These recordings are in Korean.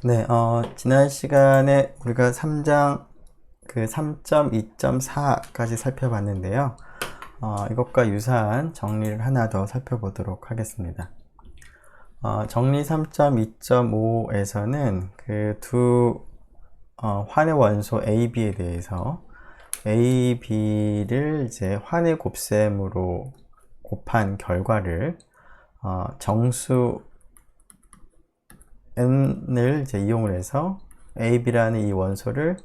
네, 지난 시간에 우리가 3장 그 3.2.4까지 살펴봤는데요. 이것과 유사한 정리를 하나 더 살펴보도록 하겠습니다. 정리 3.2.5에서는 그 두 환의 원소 A, B에 대해서 A, B를 이제 환의 곱셈으로 곱한 결과를 정수 n을 이제 이용을 해서 A, B라는 이 원소를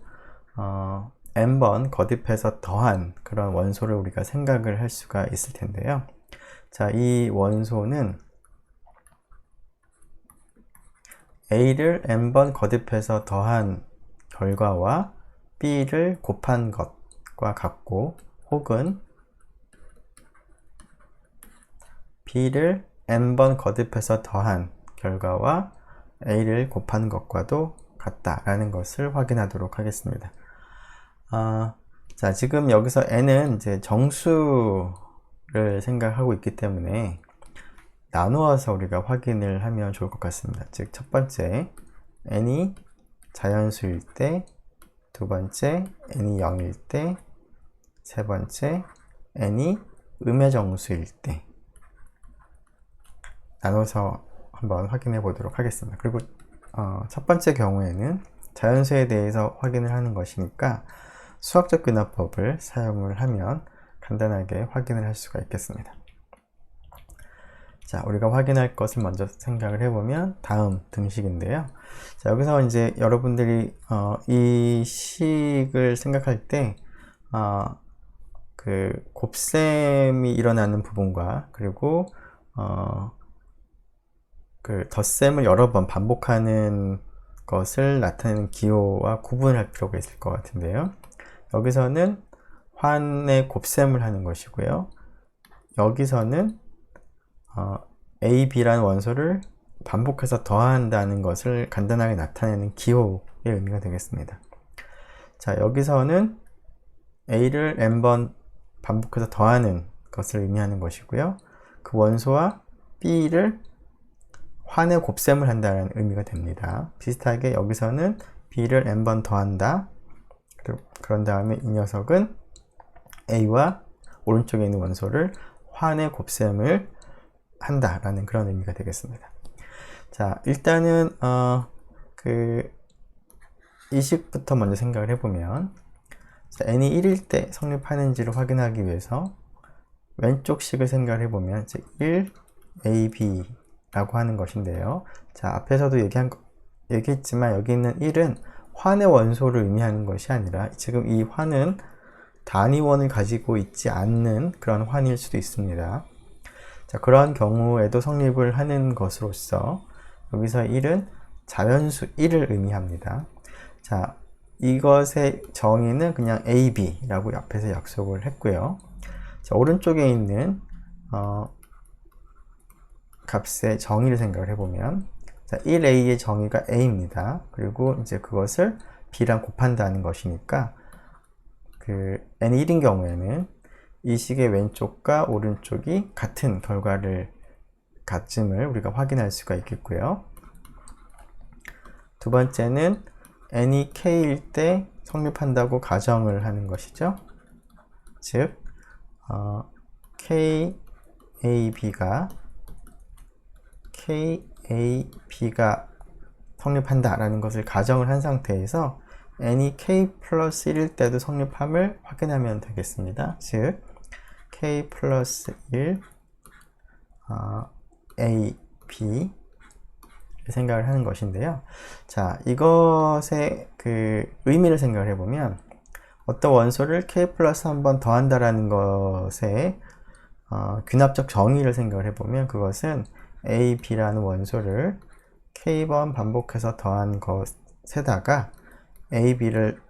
n번 거듭해서 더한 그런 원소를 우리가 생각을 할 수가 있을 텐데요. 자, 이 원소는 A를 n번 거듭해서 더한 결과와 B를 곱한 것과 같고, 혹은 B를 n번 거듭해서 더한 결과와 A를 곱한 것과도 같다라는 것을 확인하도록 하겠습니다. 자, 지금 여기서 n은 이제 정수를 생각하고 있기 때문에 나누어서 우리가 확인을 하면 좋을 것 같습니다. 즉, 첫 번째 n이 자연수일 때, 두 번째 n이 0일 때, 세 번째 n이 음의 정수일 때 나눠서 한번 확인해 보도록 하겠습니다. 그리고 첫 번째 경우에는 자연수에 대해서 확인을 하는 것이니까 수학적 귀납법을 사용을 하면 간단하게 확인을 할 수가 있겠습니다. 자, 우리가 확인할 것을 먼저 생각을 해보면 다음 등식인데요. 자, 여기서 이제 여러분들이 이 식을 생각할 때 그 곱셈이 일어나는 부분과 그리고 그 덧셈을 여러 번 반복하는 것을 나타내는 기호와 구분할 필요가 있을 것 같은데요. 여기서는 환의 곱셈을 하는 것이고요. 여기서는 A, B라는 원소를 반복해서 더한다는 것을 간단하게 나타내는 기호의 의미가 되겠습니다. 자, 여기서는 A를 n번 반복해서 더하는 것을 의미하는 것이고요. 그 원소와 B를 환의 곱셈을 한다는 의미가 됩니다. 비슷하게 여기서는 B를 n번 더한다. 그런 다음에 이 녀석은 A와 오른쪽에 있는 원소를 환의 곱셈을 한다라는 그런 의미가 되겠습니다. 자, 일단은 이 식부터 먼저 생각을 해보면, 자, n이 1일 때 성립하는지를 확인하기 위해서 왼쪽 식을 생각을 해보면 1 AB 라고 하는 것인데요. 자, 앞에서도 얘기했지만 여기 있는 1은 환의 원소를 의미하는 것이 아니라 지금 이 환은 단위원을 가지고 있지 않는 그런 환일 수도 있습니다. 자, 그러한 경우에도 성립을 하는 것으로서 여기서 1은 자연수 1을 의미합니다. 자, 이것의 정의는 그냥 AB라고 옆에서 약속을 했고요. 자, 오른쪽에 있는 값의 정의를 생각을 해보면, 자, 1a의 정의가 a입니다. 그리고 이제 그것을 b랑 곱한다는 것이니까 그 n이 1인 경우에는 이 식의 왼쪽과 오른쪽이 같은 결과를 같음을 우리가 확인할 수가 있겠고요. 두 번째는 n이 k일 때 성립한다고 가정을 하는 것이죠. 즉 KAB가 성립한다라는 것을 가정을 한 상태에서 n이 k 플러스 1일 때도 성립함을 확인하면 되겠습니다. 즉 k 플러스 1 a, b 생각을 하는 것인데요. 자, 이것의 그 의미를 생각을 해보면 어떤 원소를 k 플러스 한 번 더한다라는 것의 귀납적 정의를 생각을 해보면 그것은 A, B라는 원소를 K번 반복해서 더한 것에다가 A, B를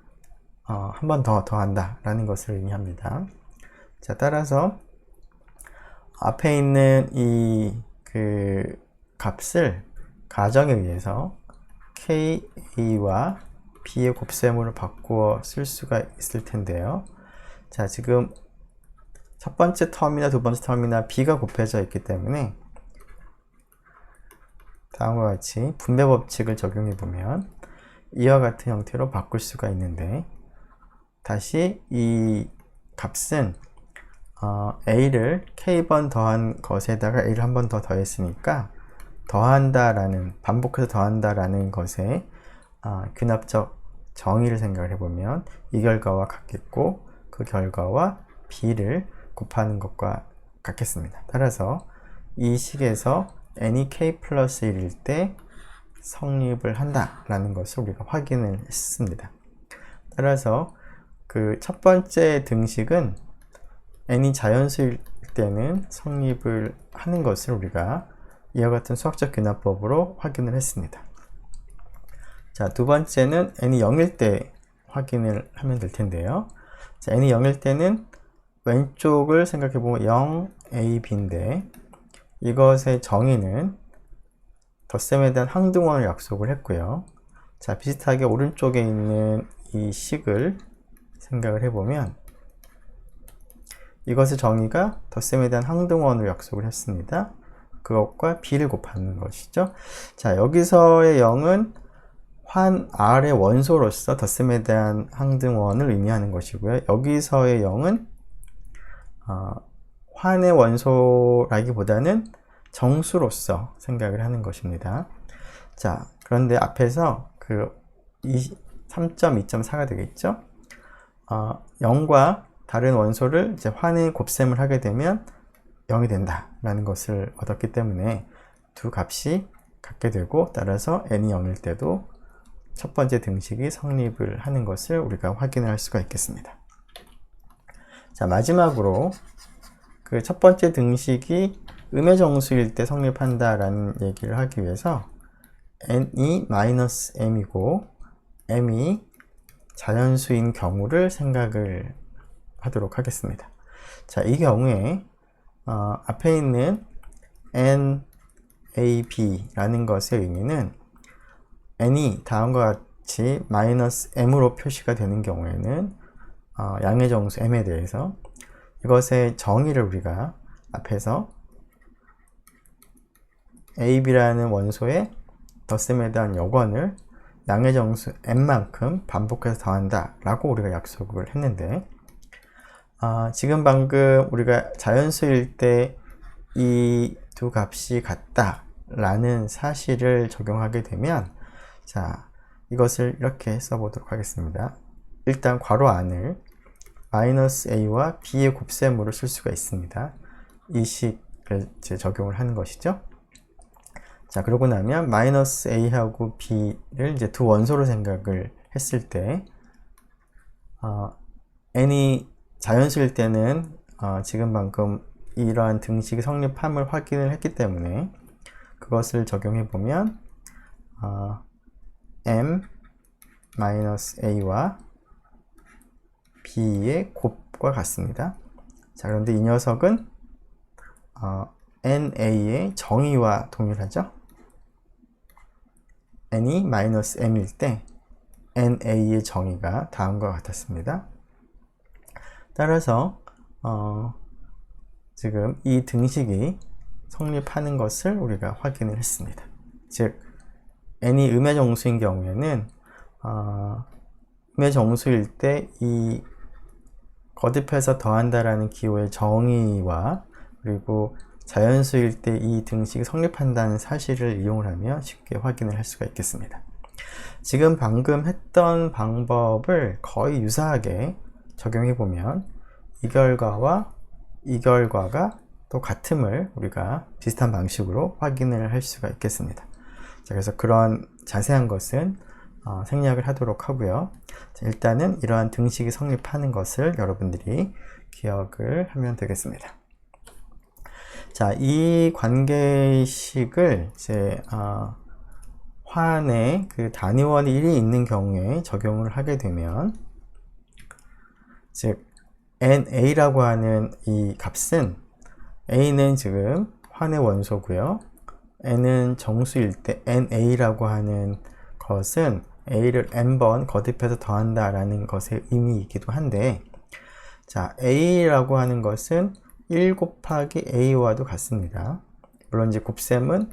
한 번 더 더한다 라는 것을 의미합니다. 자, 따라서 앞에 있는 이 그 값을 가정에 의해서 KA와 B의 곱셈으로 바꾸어 쓸 수가 있을 텐데요. 자, 지금 첫 번째 텀이나 두 번째 텀이나 B가 곱해져 있기 때문에 다음과 같이 분배 법칙을 적용해 보면 이와 같은 형태로 바꿀 수가 있는데, 다시 이 값은 a를 k번 더한 것에다가 a를 한 번 더 더했으니까 더한다라는, 반복해서 더한다라는 것에 귀납적 정의를 생각을 해보면 이 결과와 같겠고, 그 결과와 b를 곱하는 것과 같겠습니다. 따라서 이 식에서 n이 k 플러스 1일 때 성립을 한다라는 것을 우리가 확인을 했습니다. 따라서 그 첫 번째 등식은 n이 자연수일 때는 성립을 하는 것을 우리가 이와 같은 수학적 귀납법으로 확인을 했습니다. 자, 두 번째는 n이 0일 때 확인을 하면 될 텐데요. 자, n이 0일 때는 왼쪽을 생각해 보면 0, a, b인데 이것의 정의는 덧셈에 대한 항등원을 약속을 했고요. 자, 비슷하게 오른쪽에 있는 이 식을 생각을 해보면 이것의 정의가 덧셈에 대한 항등원을 약속을 했습니다. 그것과 b를 곱하는 것이죠. 자, 여기서의 0은 환 R의 원소로서 덧셈에 대한 항등원을 의미하는 것이고요. 여기서의 0은 환의 원소라기보다는 정수로서 생각을 하는 것입니다. 자, 그런데 앞에서 그 3.2.4가 되겠죠? 0과 다른 원소를 이제 환의 곱셈을 하게 되면 0이 된다라는 것을 얻었기 때문에 두 값이 같게 되고, 따라서 n이 0일 때도 첫 번째 등식이 성립을 하는 것을 우리가 확인을 할 수가 있겠습니다. 자, 마지막으로 그 첫 번째 등식이 음의 정수일 때 성립한다라는 얘기를 하기 위해서 n이 -m이고 m이 자연수인 경우를 생각을 하도록 하겠습니다. 자, 이 경우에 앞에 있는 NAB라는 것의 의미는 n이 다음과 같이 -m으로 표시가 되는 경우에는 양의 정수 m에 대해서 이것의 정의를 우리가 앞에서 ab라는 원소의 덧셈에 대한 여건을 양의 정수 m만큼 반복해서 더한다 라고 우리가 약속을 했는데, 지금 방금 우리가 자연수일 때 이 두 값이 같다 라는 사실을 적용하게 되면, 자, 이것을 이렇게 써보도록 하겠습니다. 일단 괄호 안을 -a와 b의 곱셈으로 쓸 수가 있습니다. 이 식을 이제 적용을 하는 것이죠. 자, 그러고 나면 -a하고 b를 이제 두 원소로 생각을 했을 때 n이 자연수일 때는 지금 방금 이러한 등식이 성립함을 확인을 했기 때문에 그것을 적용해 보면 m-a와 b의 곱과 같습니다. 자, 그런데 이 녀석은 na의 정의와 동일하죠. n이 -m일 때 na의 정의가 다음과 같았습니다. 따라서 지금 이 등식이 성립하는 것을 우리가 확인을 했습니다. 즉 n이 음의 정수인 경우에는 음의 정수일 때 이 거듭해서 더한다라는 기호의 정의와 그리고 자연수일 때 이 등식이 성립한다는 사실을 이용을 하면 쉽게 확인을 할 수가 있겠습니다. 지금 방금 했던 방법을 거의 유사하게 적용해 보면 이 결과와 이 결과가 또 같음을 우리가 비슷한 방식으로 확인을 할 수가 있겠습니다. 자, 그래서 그런 자세한 것은 생략을 하도록 하고요. 자, 일단은 이러한 등식이 성립하는 것을 여러분들이 기억을 하면 되겠습니다. 자, 이 관계식을 이제 환의 그 단위원 1이 있는 경우에 적용을 하게 되면, 즉 NA라고 하는 이 값은 A는 지금 환의 원소고요. N은 정수일 때 NA라고 하는 것은 A를 N번 거듭해서 더한다라는 것의 의미이기도 한데, 자, A라고 하는 것은 1 곱하기 A와도 같습니다. 물론 이제 곱셈은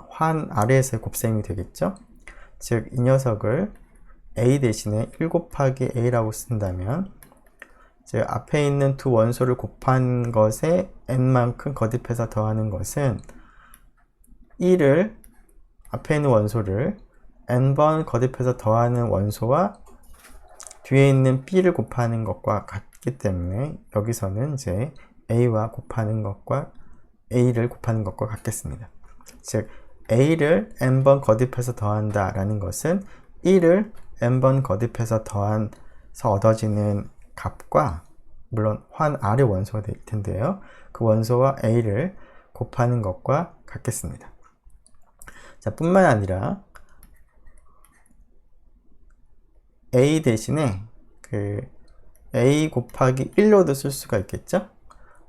환 아래에서의 곱셈이 되겠죠. 즉 이 녀석을 a 대신에 1 곱하기 a라고 쓴다면 즉 앞에 있는 두 원소를 곱한 것에 n만큼 거듭해서 더하는 것은 1을 앞에 있는 원소를 n번 거듭해서 더하는 원소와 뒤에 있는 b를 곱하는 것과 같기 때문에 여기서는 이제 a와 곱하는 것과 a를 곱하는 것과 같겠습니다. 즉 a를 n번 거듭해서 더한다 라는 것은 1을 n번 거듭해서 더해서 얻어지는 값과 물론 환 아래 원소가 될 텐데요. 그 원소와 a를 곱하는 것과 같겠습니다. 자, 뿐만 아니라 a 대신에 그 a 곱하기 1로도 쓸 수가 있겠죠.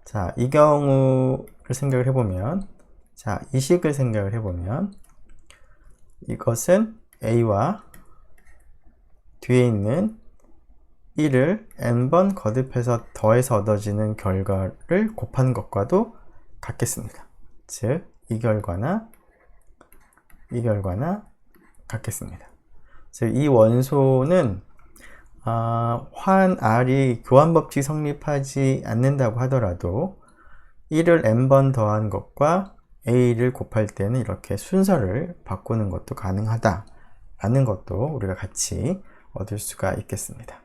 자, 이 경우를 생각을 해보면, 자, 이 식을 생각을 해보면 이것은 a와 뒤에 있는 1을 n번 거듭해서 더해서 얻어지는 결과를 곱하는 것과도 같겠습니다. 즉, 이 결과나 같겠습니다. 즉, 이 원소는 환 R이 교환법칙이 성립하지 않는다고 하더라도 1을 n번 더한 것과 a를 곱할 때는 이렇게 순서를 바꾸는 것도 가능하다라는 것도 우리가 같이 얻을 수가 있겠습니다.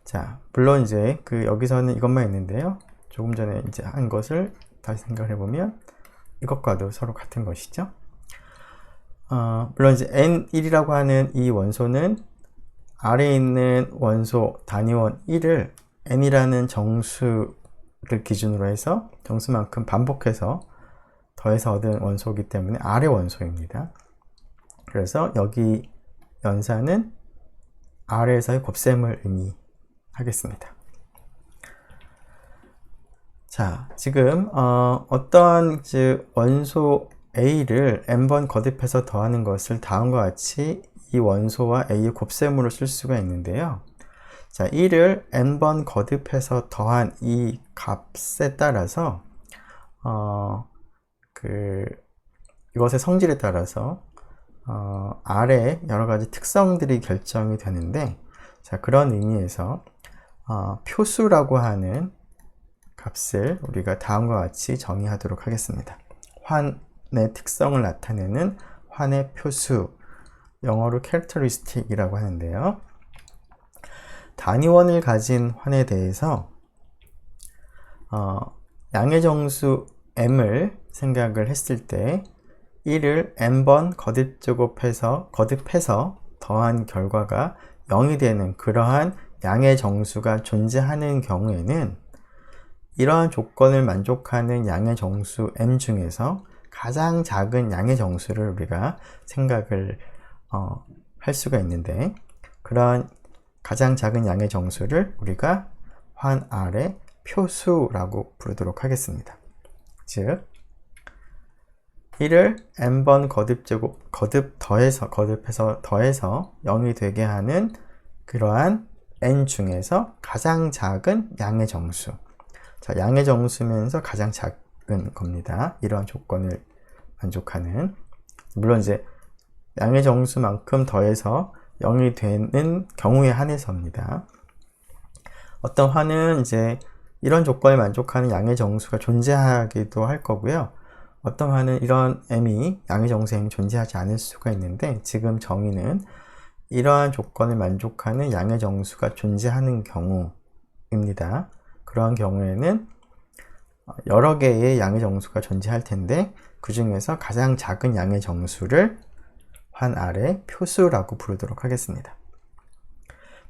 자, 물론 이제 여기서는 이것만 있는데요. 조금 전에 이제 한 것을 다시 생각해 보면 이것과도 서로 같은 것이죠. 물론 이제 N1이라고 하는 이 원소는 아래에 있는 원소 단위원 1을 N이라는 정수를 기준으로 해서 정수만큼 반복해서 더해서 얻은 원소이기 때문에 아래 원소입니다. 그래서 여기 연산은 아래에서의 곱셈을 의미하겠습니다. 자, 지금 어떤 원소 A를 n번 거듭해서 더하는 것을 다음과 같이 이 원소와 A의 곱셈으로 쓸 수가 있는데요. 자, 1을 n번 거듭해서 더한 이 값에 따라서 이것의 성질에 따라서 아래 여러 가지 특성들이 결정이 되는데, 자, 그런 의미에서 표수라고 하는 값을 우리가 다음과 같이 정의하도록 하겠습니다. 환의 특성을 나타내는 환의 표수, 영어로 characteristic이라고 하는데요. 단위원을 가진 환에 대해서 양의 정수 m을 생각을 했을 때 1을 n번 거듭해서 더한 결과가 0이 되는 그러한 양의 정수가 존재하는 경우에는 이러한 조건을 만족하는 양의 정수 m 중에서 가장 작은 양의 정수를 우리가 생각을 할 수가 있는데, 그러한 가장 작은 양의 정수를 우리가 환 R의 표수라고 부르도록 하겠습니다. 즉 1을 n번 거듭해서 더해서 0이 되게 하는 그러한 n 중에서 가장 작은 양의 정수. 자, 양의 정수면서 가장 작은 겁니다. 이러한 조건을 만족하는, 물론 이제 양의 정수만큼 더해서 0이 되는 경우에 한해서입니다. 어떤 환은 이제 이런 조건을 만족하는 양의 정수가 존재하기도 할 거고요. 어떤 환은 이런 m이 양의 정수 m이 존재하지 않을 수가 있는데, 지금 정의는 이러한 조건을 만족하는 양의 정수가 존재하는 경우입니다. 그러한 경우에는 여러 개의 양의 정수가 존재할 텐데 그 중에서 가장 작은 양의 정수를 환 R의 표수라고 부르도록 하겠습니다.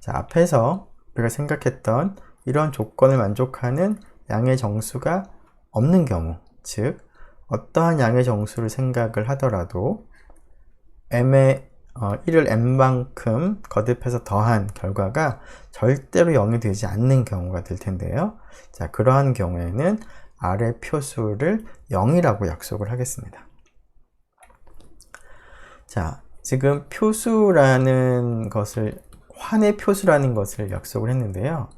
자, 앞에서 우리가 생각했던 이런 조건을 만족하는 양의 정수가 없는 경우, 즉 어떠한 양의 정수를 생각을 하더라도 m의 1을 n만큼 거듭해서 더한 결과가 절대로 0이 되지 않는 경우가 될 텐데요. 자, 그러한 경우에는 R의 표수를 0이라고 약속을 하겠습니다. 자, 지금 표수라는 것을, 환의 표수라는 것을 약속을 했는데요.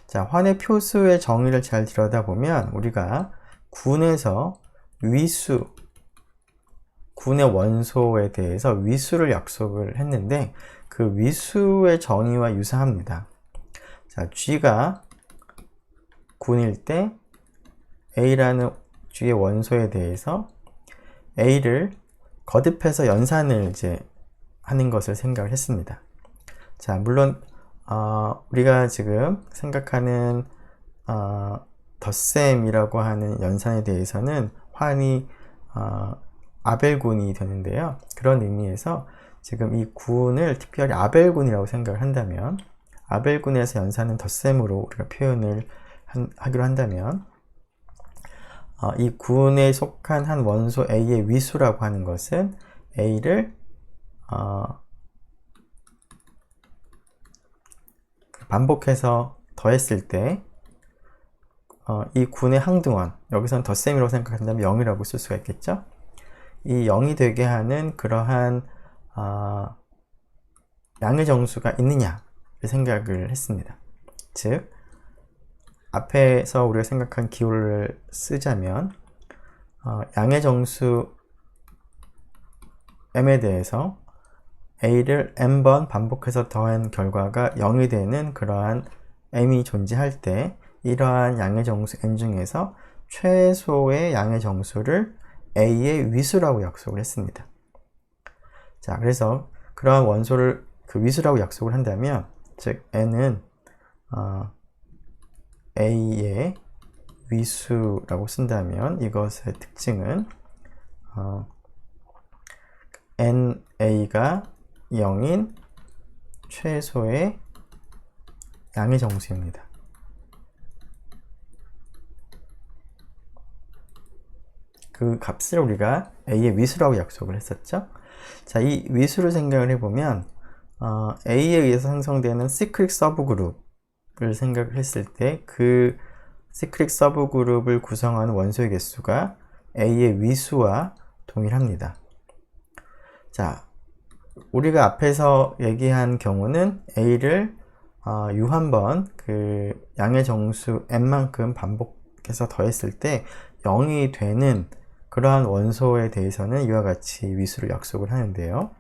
자, 환의 표수의 정의를 잘 들여다보면 우리가 군에서 위수, 군의 원소에 대해서 위수를 약속을 했는데 그 위수의 정의와 유사합니다. 자, G가 군일 때 A라는 G의 원소에 대해서 A를 거듭해서 연산을 이제 하는 것을 생각을 했습니다. 자, 물론 우리가 지금 생각하는 덧셈이라고 하는 연산에 대해서는 환이 아벨군이 되는데요. 그런 의미에서 지금 이 군을 특별히 아벨군이라고 생각을 한다면, 아벨군에서 연산은 덧셈으로 우리가 표현을 하기로 한다면, 이 군에 속한 한 원소 A의 위수라고 하는 것은 A를 반복해서 더했을 때 이 군의 항등원, 여기서는 덧셈이라고 생각한다면 0이라고 쓸 수가 있겠죠. 이 0이 되게 하는 그러한 양의 정수가 있느냐를 생각을 했습니다. 즉 앞에서 우리가 생각한 기호를 쓰자면 양의 정수 m에 대해서 a를 n번 반복해서 더한 결과가 0이 되는 그러한 m이 존재할 때 이러한 양의 정수 n 중에서 최소의 양의 정수를 a의 위수라고 약속을 했습니다. 자, 그래서 그러한 원소를 그 위수라고 약속을 한다면, 즉 n은 a의 위수라고 쓴다면 이것의 특징은 na가 0인 최소의 양의 정수입니다. 그 값을 우리가 a의 위수라고 약속을 했었죠. 자, 이 위수를 생각을 해보면 a에 의해서 생성되는 시크릿 서브그룹을 생각을 했을 때 그 시크릿 서브그룹을 구성하는 원소의 개수가 a의 위수와 동일합니다. 자, 우리가 앞에서 얘기한 경우는 a를 유한번 그 양의 정수 n만큼 반복해서 더했을 때 0이 되는 그러한 원소에 대해서는 이와 같이 위수를 약속을 하는데요.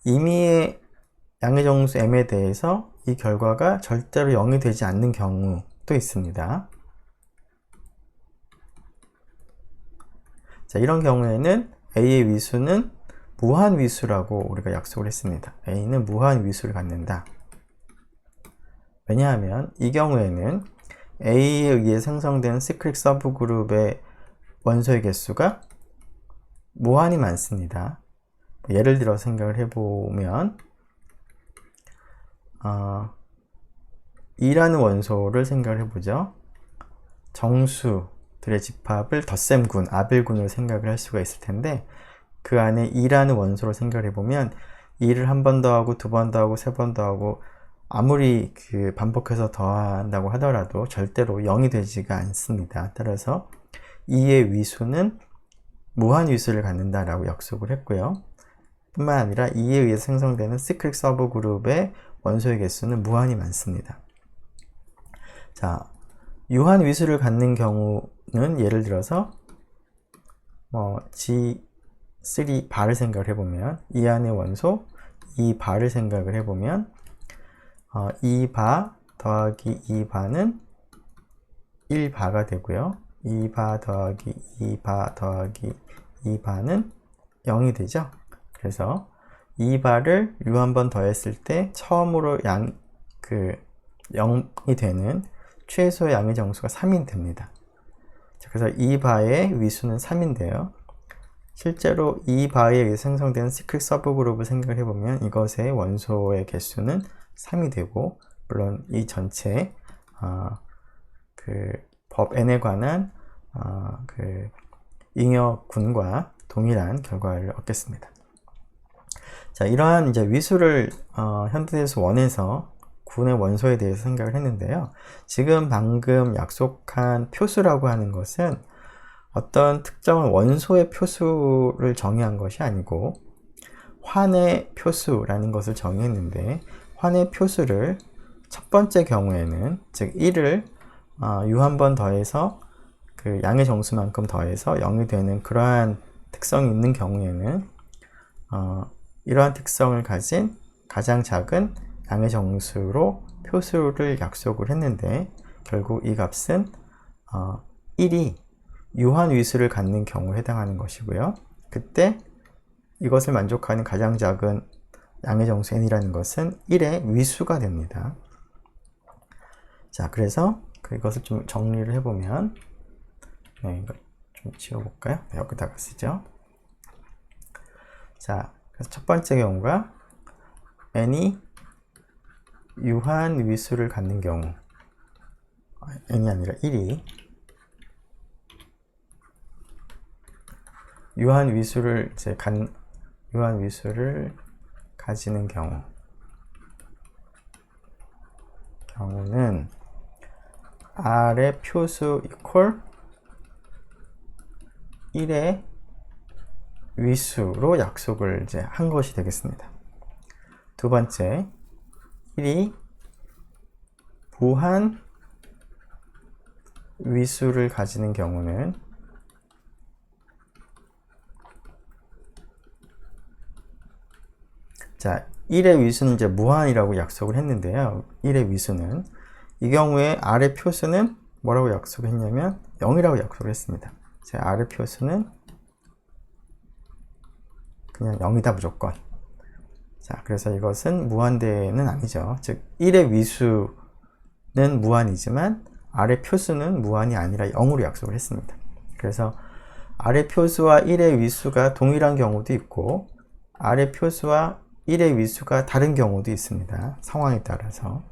임의의 양의 정수 m에 대해서 이 결과가 절대로 0이 되지 않는 경우도 있습니다. 자, 이런 경우에는 a의 위수는 무한 위수라고 우리가 약속을 했습니다. a는 무한 위수를 갖는다. 왜냐하면 이 경우에는 a에 의해 생성된 시크릿 서브그룹의 원소의 개수가 무한히 많습니다. 예를 들어 생각을 해보면 2라는 원소를 생각을 해보죠. 정수들의 집합을 덧셈군, 아벨군으로 생각을 할 수가 있을 텐데 그 안에 2라는 원소를 생각을 해보면 2를 한 번 더 하고 두 번 더 하고 세 번 더 하고 아무리 그 반복해서 더한다고 하더라도 절대로 0이 되지가 않습니다. 따라서 2의 위수는 무한 위수를 갖는다라고 약속을 했고요. 뿐만 아니라 2에 의해 생성되는 시크릿 서브그룹의 원소의 개수는 무한히 많습니다. 자, 유한 위수를 갖는 경우는 예를 들어서 G3 바를 생각을 해보면 이 안의 원소 2바를 생각을 해보면 2바 더하기 2바는 1바가 되고요. 2바 더하기 2바 더하기 2바는 0이 되죠. 그래서 2바를 유한번 더했을 때 처음으로 0이 되는 최소의 양의 정수가 3이 됩니다. 그래서 2바의 위수는 3인데요. 실제로 2바에 의해 생성된 시크릿 서브그룹을 생각을 해보면 이것의 원소의 개수는 3이 되고, 물론 이 전체 그 법 n에 관한 그 잉여군과 동일한 결과를 얻겠습니다. 자, 이러한 이제 위수를 현대에서 원에서 군의 원소에 대해서 생각을 했는데요. 지금 방금 약속한 표수라고 하는 것은 어떤 특정한 원소의 표수를 정의한 것이 아니고 환의 표수라는 것을 정의했는데, 환의 표수를 첫 번째 경우에는 즉 1을 유한번 더해서 그 양의 정수만큼 더해서 0이 되는 그러한 특성이 있는 경우에는 이러한 특성을 가진 가장 작은 양의 정수로 표수를 약속을 했는데 결국 이 값은 1이 유한위수를 갖는 경우에 해당하는 것이고요. 그때 이것을 만족하는 가장 작은 양의 정수 n이라는 것은 1의 위수가 됩니다. 자, 그래서 이것을 좀 정리를 해보면, 네, 이거 좀 지워볼까요? 네, 여기다가 쓰죠. 자, 그래서 첫 번째 경우가 n이 유한 위수를 갖는 경우, n이 아니라 1이 유한 위수를 가지는 경우는 R의 표수 이퀄 1의 위수로 약속을 한 것이 되겠습니다. 두 번째, 1이 무한 위수를 가지는 경우는 자, 1의 위수는 이제 무한이라고 약속을 했는데요. 1의 위수는 이 경우에 R의 표수는 뭐라고 약속했냐면 0이라고 약속을 했습니다. 제 R의 표수는 그냥 0이다 무조건. 자, 그래서 이것은 무한대는 아니죠. 즉 1의 위수는 무한이지만 R의 표수는 무한이 아니라 0으로 약속을 했습니다. 그래서 R의 표수와 1의 위수가 동일한 경우도 있고 R의 표수와 1의 위수가 다른 경우도 있습니다. 상황에 따라서.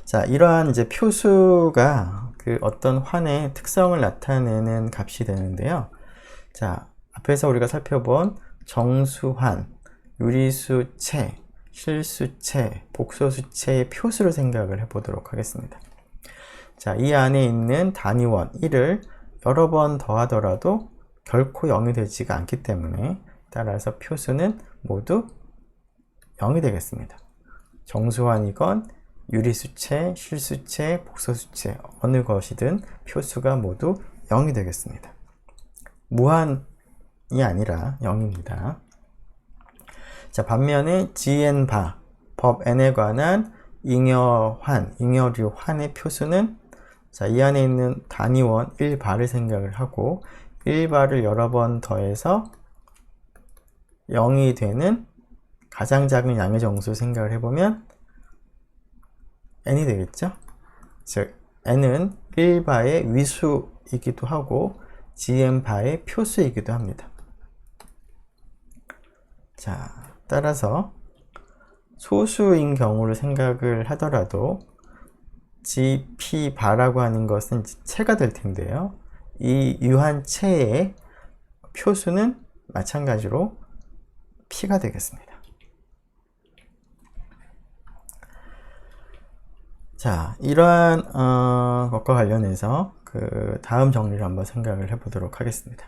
자, 이러한 이제 표수가 그 어떤 환의 특성을 나타내는 값이 되는데요. 자, 앞에서 우리가 살펴본 정수환, 유리수체, 실수체, 복소수체의 표수를 생각을 해보도록 하겠습니다. 자, 이 안에 있는 단위원 1을 여러 번 더하더라도 결코 0이 되지가 않기 때문에 따라서 표수는 모두 0이 되겠습니다. 정수환이건 유리수체, 실수체, 복소수체 어느 것이든 표수가 모두 0이 되겠습니다. 무한이 아니라 0입니다. 자, 반면에 gn 법 n에 관한 잉여류 환의 표수는 자, 이 안에 있는 단위원 1바를 생각을 하고 1바를 여러 번 더해서 0이 되는 가장 작은 양의 정수를 생각을 해보면 n이 되겠죠? 즉 n은 1바의 위수이기도 하고 gn바의 표수이기도 합니다. 자, 따라서 소수인 경우를 생각을 하더라도 gp바라고 하는 것은 체가 될 텐데요. 이 유한체의 표수는 마찬가지로 p가 되겠습니다. 자, 이러한 것과 관련해서 그 다음 정리를 한번 생각을 해보도록 하겠습니다.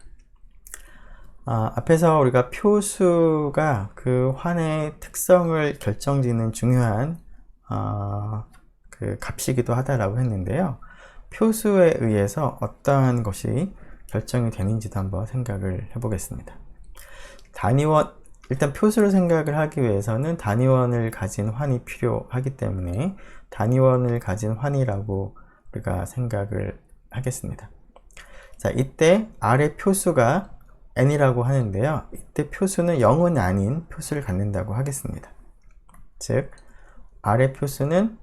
앞에서 우리가 표수가 그 환의 특성을 결정짓는 중요한 그 값이기도 하다라고 했는데요. 표수에 의해서 어떠한 것이 결정이 되는지도 한번 생각을 해보겠습니다. 단위원, 일단 표수를 생각을 하기 위해서는 단위원을 가진 환이 필요하기 때문에 단위원을 가진 환이라고 우리가 생각을 하겠습니다. 자, 이때 R의 표수가 n이라고 하는데요. 이때 표수는 0은 아닌 표수를 갖는다고 하겠습니다. 즉 R의 표수는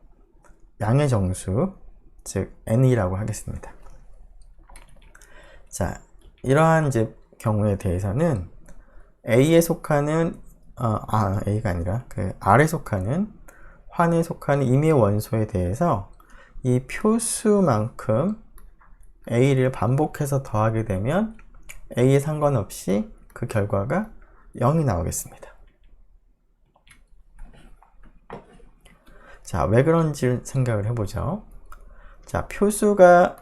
양의 정수, 즉 n이라고 하겠습니다. 자, 이러한 이제 경우에 대해서는 A에 속하는 A가 아니라 그 R에 속하는 환에 속하는 임의 원소에 대해서 이 표수만큼 A를 반복해서 더하게 되면 A에 상관없이 그 결과가 0이 나오겠습니다. 자, 왜 그런지 생각을 해보죠. 자, 표수가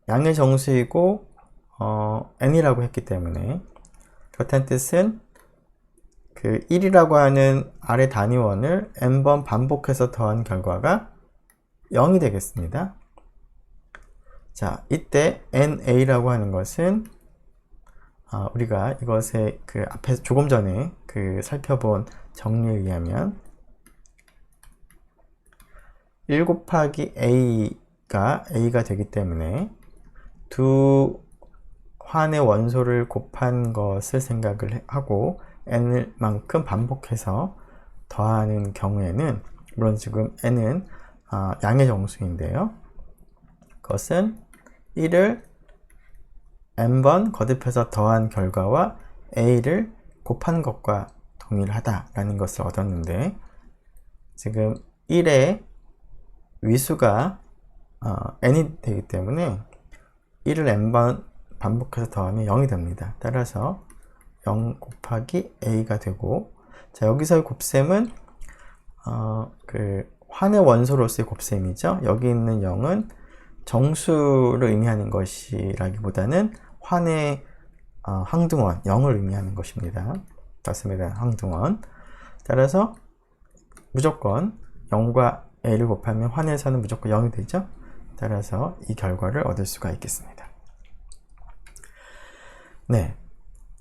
양의 정수이고 n이라고 했기 때문에 그렇다는 뜻은 그 1이라고 하는 R의 단위원을 n번 반복해서 더한 결과가 0이 되겠습니다. 자, 이때 na라고 하는 것은 우리가 이것의 그 앞에 조금 전에 그 살펴본 정리에 의하면 1 곱하기 a가 되기 때문에 두 환의 원소를 곱한 것을 생각을 하고 n을 만큼 반복해서 더하는 경우에는, 물론 지금 n은 양의 정수인데요, 그것은 1을 n번 거듭해서 더한 결과와 a를 곱한 것과 동일하다라는 것을 얻었는데, 지금 1의 위수가 n이 되기 때문에 1을 n번 반복해서 더하면 0이 됩니다. 따라서 0 곱하기 a가 되고, 자, 여기서의 곱셈은 그 환의 원소로서의 곱셈이죠. 여기 있는 0은 정수를 의미하는 것이라기보다는 환의 항등원 0을 의미하는 것입니다. 덧셈에 대한 항등원. 따라서 무조건 0과 a를 곱하면 환에서는 무조건 0이 되죠. 따라서 이 결과를 얻을 수가 있겠습니다. 네,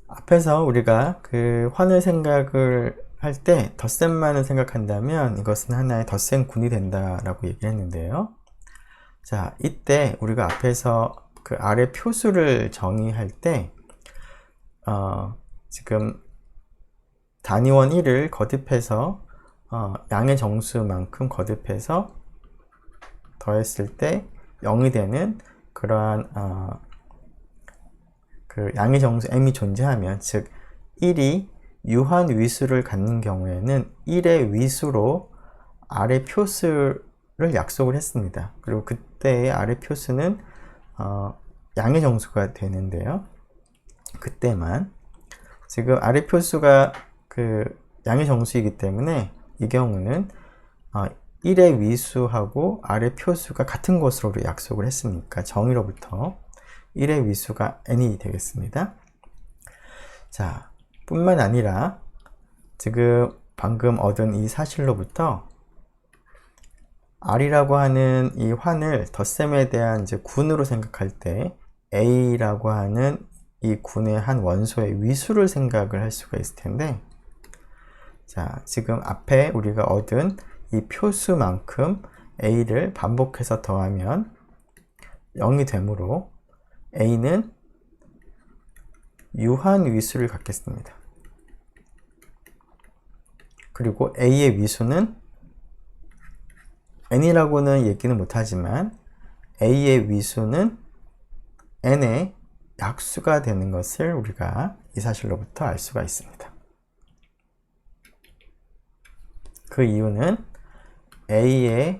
앞에서 우리가 그 환을 생각을 할 때 덧셈만을 생각한다면 이것은 하나의 덧셈군이 된다라고 얘기를 했는데요. 자, 이때 우리가 앞에서 그 아래 표수를 정의할 때 지금 단위원 1을 거듭해서 양의 정수만큼 거듭해서 더했을 때 0이 되는 그러한 그 양의 정수 m이 존재하면, 즉 1이 유한 위수를 갖는 경우에는 1의 위수로 아래 표수를 약속을 했습니다. 그리고 그때의 아래 표수는 양의 정수가 되는데요, 그때만. 지금 아래 표수가 그 양의 정수이기 때문에 이 경우는 1의 위수하고 아래 표수가 같은 것으로 약속을 했으니까 정의로부터 1의 위수가 n이 되겠습니다. 자, 뿐만 아니라 지금 방금 얻은 이 사실로부터 R이라고 하는 이 환을 덧셈에 대한 이제 군으로 생각할 때 A라고 하는 이 군의 한 원소의 위수를 생각을 할 수가 있을 텐데, 자, 지금 앞에 우리가 얻은 이 표수만큼 A를 반복해서 더하면 0이 되므로 A는 유한 위수를 갖겠습니다. 그리고 A의 위수는 n이라고는 얘기는 못하지만 A의 위수는 n의 약수가 되는 것을 우리가 이 사실로부터 알 수가 있습니다. 그 이유는 A의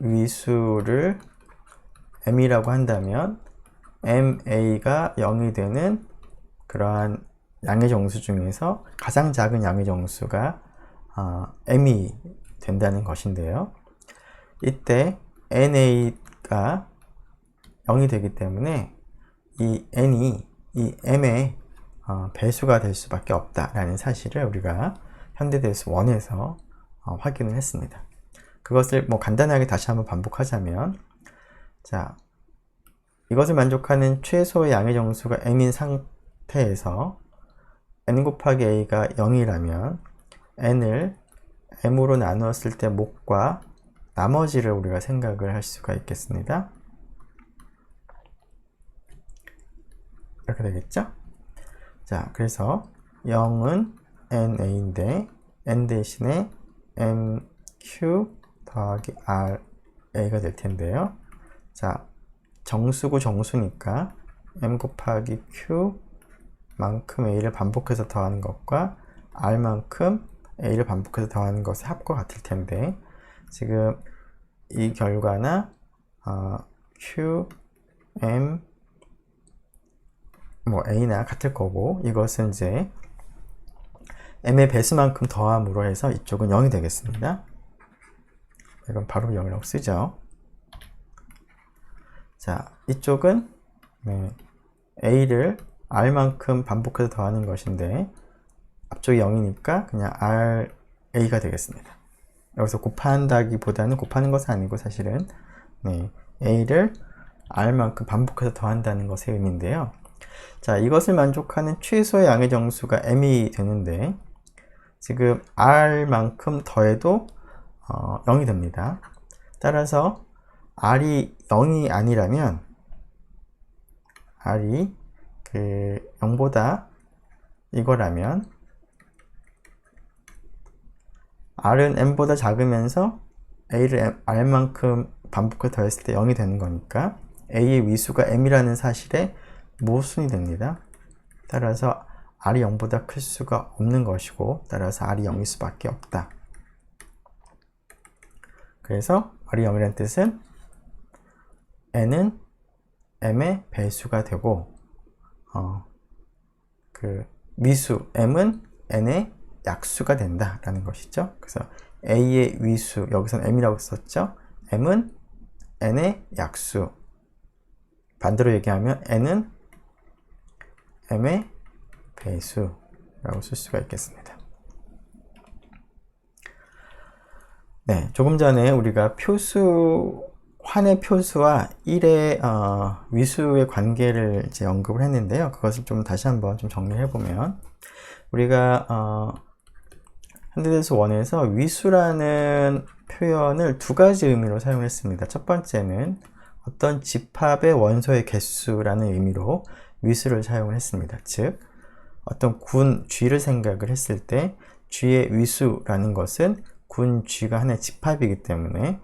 위수를 m이라고 한다면 ma가 0이 되는 그러한 양의 정수 중에서 가장 작은 양의 정수가 m이 된다는 것인데요. 이때 na가 0이 되기 때문에 이 n이 이 m의 배수가 될 수밖에 없다라는 사실을 우리가 현대대에서 원에서 확인을 했습니다. 그것을 간단하게 다시 한번 반복하자면, 자, 이것을 만족하는 최소의 양의 정수가 m인 상태에서 n 곱하기 a가 0이라면 n을 m으로 나누었을 때 목과 나머지를 우리가 생각을 할 수가 있겠습니다. 이렇게 되겠죠? 자, 그래서 0은 na인데 n 대신에 mq 더하기 ra가 될 텐데요. 자, 정수고 정수니까 m 곱하기 q 만큼 a를 반복해서 더하는 것과 r만큼 a를 반복해서 더하는 것의 합과 같을 텐데, 지금 이 결과나 q, m, a나 같을 거고, 이것은 이제 m의 배수만큼 더함으로 해서 이쪽은 0이 되겠습니다. 이건 바로 0이라고 쓰죠. 자, 이쪽은 a를 r만큼 반복해서 더하는 것인데 앞쪽이 0이니까 그냥 ra가 되겠습니다. 여기서 곱한다기보다는 곱하는 것은 아니고 사실은 a를 r만큼 반복해서 더한다는 것의 의미인데요. 자, 이것을 만족하는 최소의 양의 정수가 m이 되는데 지금 r만큼 더해도 0이 됩니다. 따라서 r이 0이 아니라면 r이 0보다 이거라면 r은 m보다 작으면서 a를 r만큼 반복해서 더했을 때 0이 되는 거니까 a의 위수가 m이라는 사실에 모순이 됩니다. 따라서 r이 0보다 클 수가 없는 것이고 따라서 r이 0일 수밖에 없다. 그래서 r이 0이라는 뜻은 n은 m의 배수가 되고 위수 m은 n의 약수가 된다 라는 것이죠. 그래서 a의 위수, 여기서는 m이라고 썼죠. m은 n의 약수, 반대로 얘기하면 n은 m의 배수라고 쓸 수가 있겠습니다. 네, 조금 전에 우리가 환의 표수와 1의 위수의 관계를 이제 언급을 했는데요. 그것을 좀 다시 한번 좀 정리해 보면 우리가 현대대수 1에서 위수라는 표현을 두 가지 의미로 사용했습니다. 첫 번째는 어떤 집합의 원소의 개수라는 의미로 위수를 사용을 했습니다. 즉 어떤 군 G를 생각을 했을 때 G의 위수라는 것은 군 G가 하나의 집합이기 때문에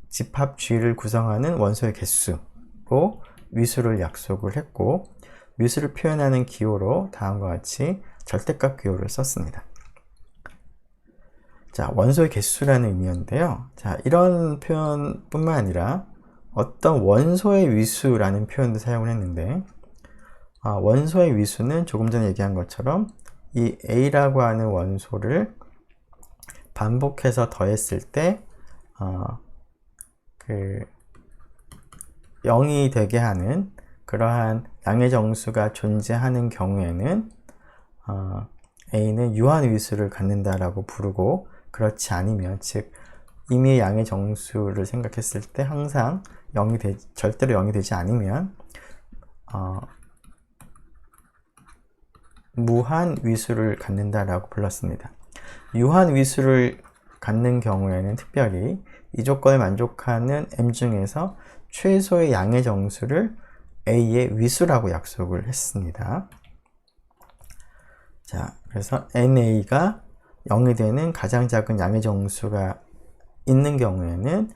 집합 G를 구성하는 원소의 개수로 위수를 약속을 했고 위수를 표현하는 기호로 다음과 같이 절대값 기호를 썼습니다. 자, 원소의 개수라는 의미였는데요. 자, 이런 표현뿐만 아니라 어떤 원소의 위수라는 표현도 사용을 했는데 원소의 위수는 조금 전에 얘기한 것처럼 이 A라고 하는 원소를 반복해서 더했을 때 0이 되게 하는 그러한 양의 정수가 존재하는 경우에는 A는 유한위수를 갖는다라고 부르고 그렇지 않으면 즉 이미 양의 정수를 생각했을 때 항상 절대로 0이 되지 않으면 무한위수를 갖는다라고 불렀습니다. 유한위수를 갖는 경우에는 특별히 이 조건을 만족하는 m 중에서 최소의 양의 정수를 a의 위수라고 약속을 했습니다. 자, 그래서 na가 0이 되는 가장 작은 양의 정수가 있는 경우에는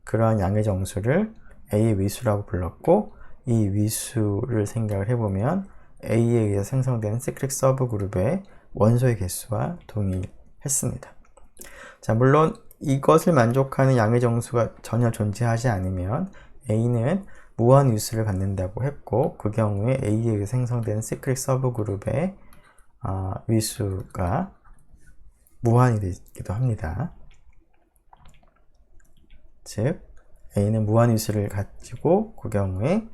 그러한 양의 정수를 a의 위수라고 불렀고 이 위수를 생각을 해보면 a에 의해서 생성되는 시크릿 서브그룹의 원소의 개수와 동일했습니다. 자, 물론 이것을 만족하는 양의 정수가 전혀 존재하지 않으면 a는 무한위수를 갖는다고 했고 그 경우에 a에 의해 생성되는 시크릿 서브그룹의 위수가 무한이 되기도 합니다. 즉 a는 무한위수를 가지고 그 경우에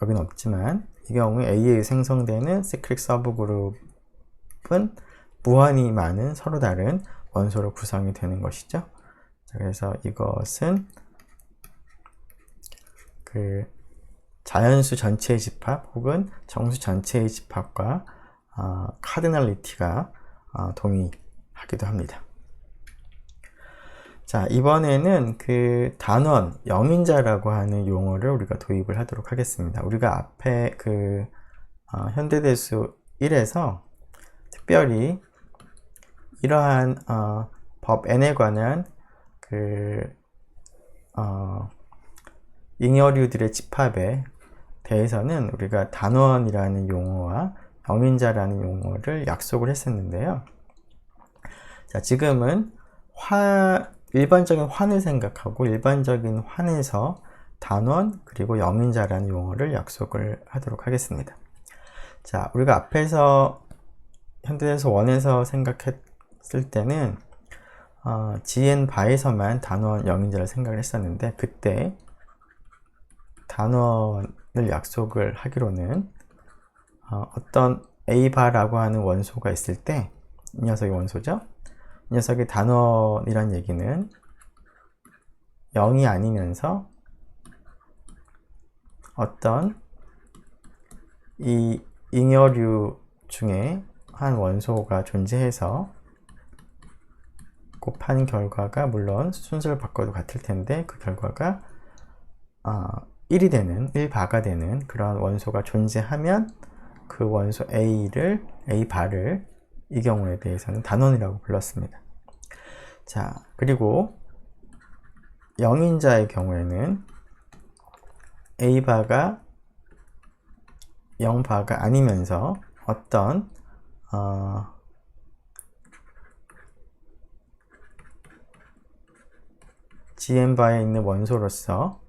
여기는 없지만 이 경우에 a에 의해 생성되는 시크릿 서브그룹은 무한히 많은 서로 다른 원소로 구성이 되는 것이죠. 그래서 이것은 자연수 전체의 집합 혹은 정수 전체의 집합과 카디널리티가 동의하기도 합니다. 자, 이번에는 단원, 영인자라고 하는 용어를 우리가 도입을 하도록 하겠습니다. 우리가 앞에 현대대수 1에서 특별히 이러한 법 n에 관한 잉여류들의 집합에 대해서는 우리가 단원이라는 용어와 영인자라는 용어를 약속을 했었는데요. 자, 지금은 일반적인 환을 생각하고 일반적인 환에서 단원 그리고 영인자라는 용어를 약속을 하도록 하겠습니다. 자, 우리가 앞에서 현대대수 1에서 생각했을 때는 GN 바에서만 단원 영인자를 생각을 했었는데 그때 단원을 약속을 하기로는 어떤 A바라고 하는 원소가 있을 때 이 녀석이 원소죠. 이 녀석의 단원이란 얘기는 0이 아니면서 어떤 이 잉여류 중에 한 원소가 존재해서 곱한 결과가 물론 순서를 바꿔도 같을 텐데 그 결과가 1이 되는 1바가 되는 그런 원소가 존재하면 그 원소 A바를 이 경우에 대해서는 단원이라고 불렀습니다. 자, 그리고 0인자의 경우에는 A바가 0바가 아니면서 어떤 GM바에 있는 원소로서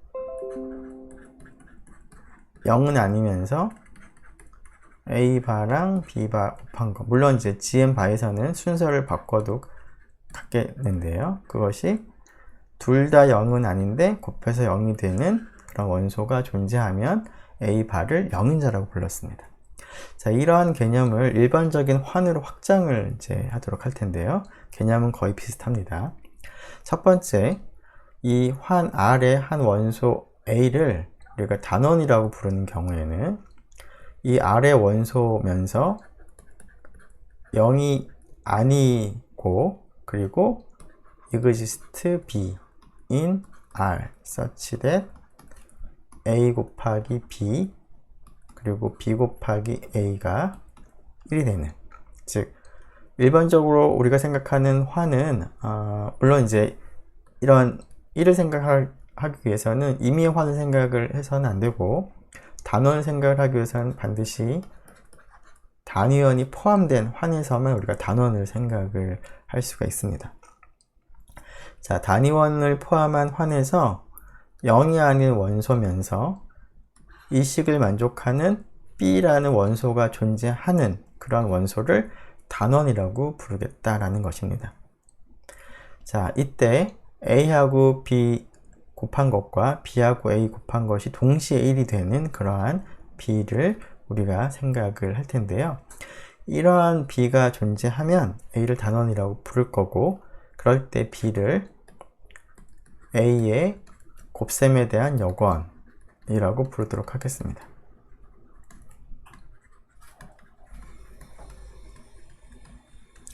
0은 아니면서 A바랑 B바 곱한 거. 물론 이제 GM바에서는 순서를 바꿔도 같겠는데요. 그것이 둘 다 0은 아닌데 곱해서 0이 되는 그런 원소가 존재하면 A바를 0인자라고 불렀습니다. 자, 이러한 개념을 일반적인 환으로 확장을 이제 하도록 할 텐데요. 개념은 거의 비슷합니다. 첫 번째, 이 환 R의 한 원소 A를 우리가 단원이라고 부르는 경우에는 이 R의 원소면서 0이 아니고 그리고 exist B in R such that A 곱하기 B 그리고 B 곱하기 A가 1이 되는, 즉 일반적으로 우리가 생각하는 환은 물론 이제 이런 1을 생각하기 위해서는 임의의 환을 생각을 해서는 안 되고 단원을 생각을 하기 위해서는 반드시 단위원이 포함된 환에서만 우리가 단원을 생각을 할 수가 있습니다. 자, 단위원을 포함한 환에서 0이 아닌 원소면서 이 식을 만족하는 B라는 원소가 존재하는 그런 원소를 단원이라고 부르겠다라는 것입니다. 자, 이때 A하고 B 곱한 것과 B하고 A 곱한 것이 동시에 1이 되는 그러한 B를 우리가 생각을 할 텐데요. 이러한 B가 존재하면 A를 단원이라고 부를 거고, 그럴 때 B를 A의 곱셈에 대한 여건이라고 부르도록 하겠습니다.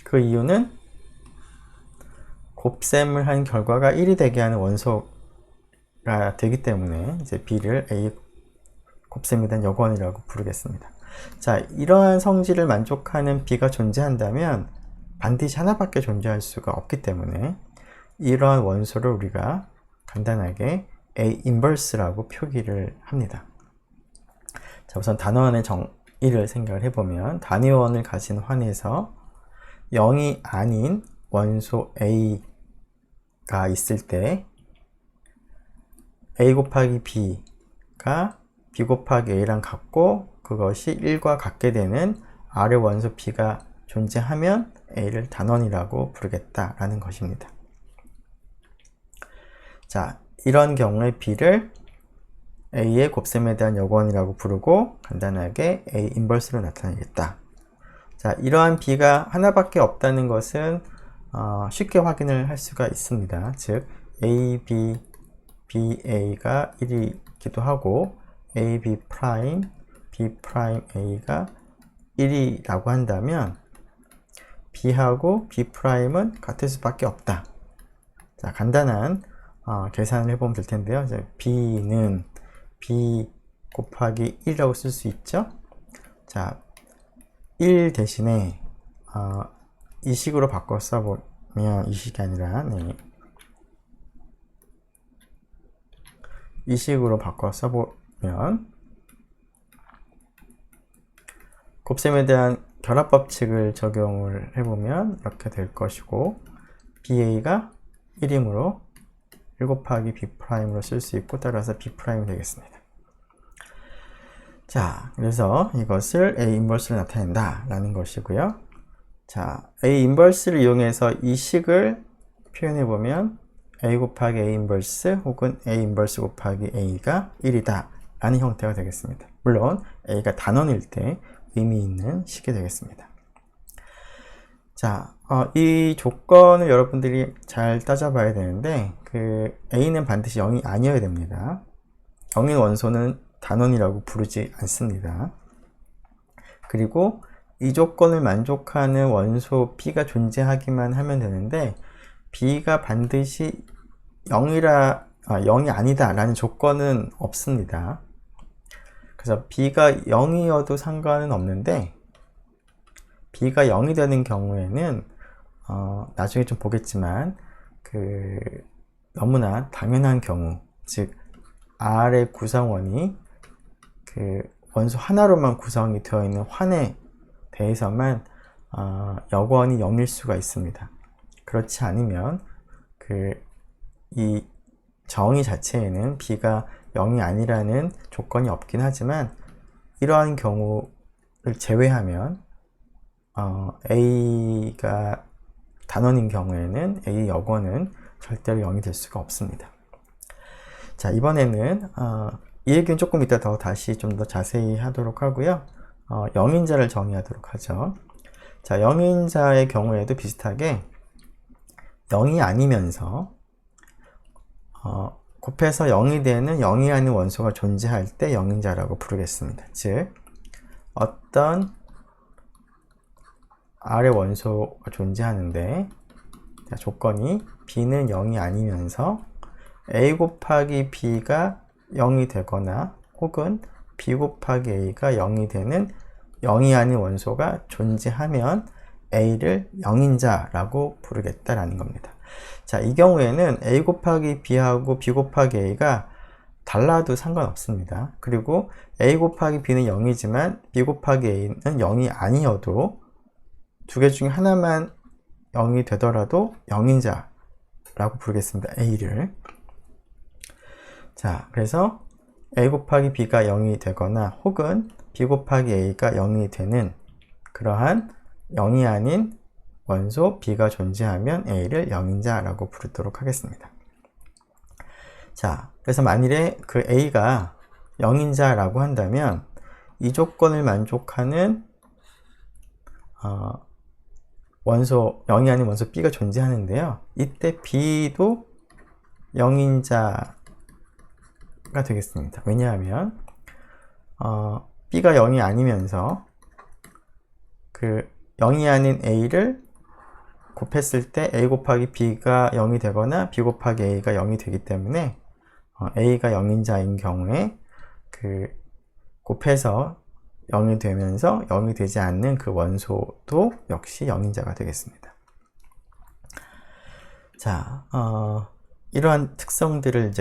그 이유는 곱셈을 한 결과가 1이 되게 하는 원소가 되기 때문에 이제 B를 A 곱셈에 대한 여건이라고 부르겠습니다. 자, 이러한 성질을 만족하는 B가 존재한다면 반드시 하나밖에 존재할 수가 없기 때문에 이러한 원소를 우리가 간단하게 A 인버스라고 표기를 합니다. 자, 우선 단원의 정의를 생각을 해보면 단위원을 가진 환에서 0이 아닌 원소 A가 있을 때 A 곱하기 B가 B 곱하기 A랑 같고 그것이 1과 같게 되는 R의 원소 B가 존재하면 A를 단원이라고 부르겠다라는 것입니다. 자, 이런 경우에 B를 A의 곱셈에 대한 여건이라고 부르고 간단하게 A 인버스로 나타내겠다. 자, 이러한 B가 하나밖에 없다는 것은 쉽게 확인을 할 수가 있습니다. 즉 A, B, BA가 1이기도 하고 A, B 프라임, B 프라임 A가 1이라고 한다면 B하고 B 프라임은 같을 수밖에 없다. 자, 간단한 계산을 해보면 될 텐데요. 이제 B는 B 곱하기 1이라고 쓸 수 있죠. 자, 1 대신에 이 식으로 바꿔 써보면, 이 식이 아니라 이 식으로 바꿔 써보면 곱셈에 대한 결합 법칙을 적용을 해보면 이렇게 될 것이고, BA가 1이므로 1 곱하기 B'으로 쓸 수 있고, 따라서 B'이 되겠습니다. 자, 그래서 이것을 A 인버스로 나타낸다 라는 것이고요. 자, A 인버스를 이용해서 이 식을 표현해보면 A 곱하기 A 인버스 혹은 A 인버스 곱하기 A가 1이다 라는 형태가 되겠습니다. 물론 A가 단원일 때 의미 있는 식이 되겠습니다. 자, 이 조건을 여러분들이 잘 따져봐야 되는데, A는 반드시 0이 아니어야 됩니다. 0인 원소는 단원이라고 부르지 않습니다. 그리고 이 조건을 만족하는 원소 B가 존재하기만 하면 되는데 B가 반드시 0이 아니다 라는 조건은 없습니다. 그래서 B가 0이어도 상관은 없는데 B가 0이 되는 경우에는 나중에 좀 보겠지만 너무나 당연한 경우, 즉 R의 구성원이 원소 하나로만 구성이 되어 있는 환에 대해서만 여건이 0일 수가 있습니다. 그렇지 않으면 이 정의 자체에는 B가 0이 아니라는 조건이 없긴 하지만 이러한 경우를 제외하면 A가 단원인 경우에는 A 여건은 절대로 0이 될 수가 없습니다. 자, 이번에는 이 얘기는 조금 이따 다시 좀 더 자세히 하도록 하고요. 0인자를 정의하도록 하죠. 자, 0인자의 경우에도 비슷하게 0이 아니면서 곱해서 0이 되는 0이 아닌 원소가 존재할 때 0인자라고 부르겠습니다. 즉 어떤 R의 원소가 존재하는데 조건이 B는 0이 아니면서 A 곱하기 B가 0이 되거나 혹은 B 곱하기 A가 0이 되는 0이 아닌 원소가 존재하면 A를 0인자라고 부르겠다라는 겁니다. 자, 이 경우에는 A 곱하기 B하고 B 곱하기 A가 달라도 상관없습니다. 그리고 A 곱하기 B는 0이지만 B 곱하기 A는 0이 아니어도 두 개 중에 하나만 0이 되더라도 0인자라고 부르겠습니다. A를. 자, 그래서 A 곱하기 B가 0이 되거나 혹은 B 곱하기 A가 0이 되는 그러한 0이 아닌 원소 B가 존재하면 A를 0인자라고 부르도록 하겠습니다. 자, 그래서 만일에 그 A가 0인자라고 한다면 이 조건을 만족하는 원소 0이 아닌 원소 B가 존재하는데요. 이때 B도 0인자가 되겠습니다. 왜냐하면 B가 0이 아니면서 0이 아닌 A를 곱했을 때 A 곱하기 B가 0이 되거나 B 곱하기 A가 0이 되기 때문에 A가 0인자인 경우에 곱해서 0이 되면서 0이 되지 않는 그 원소도 역시 0인자가 되겠습니다. 자, 이러한 특성들을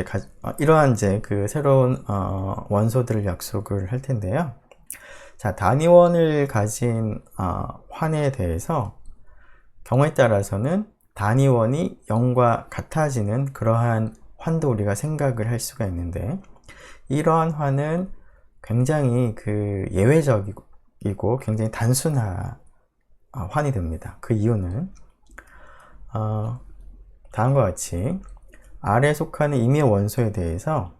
이러한 새로운 원소들을 약속을 할 텐데요. 자, 단위원을 가진 환에 대해서 경우에 따라서는 단위원이 0과 같아지는 그러한 환도 우리가 생각을 할 수가 있는데 이러한 환은 굉장히 예외적이고 굉장히 단순한 환이 됩니다. 그 이유는 다음과 같이 R에 속하는 임의 원소에 대해서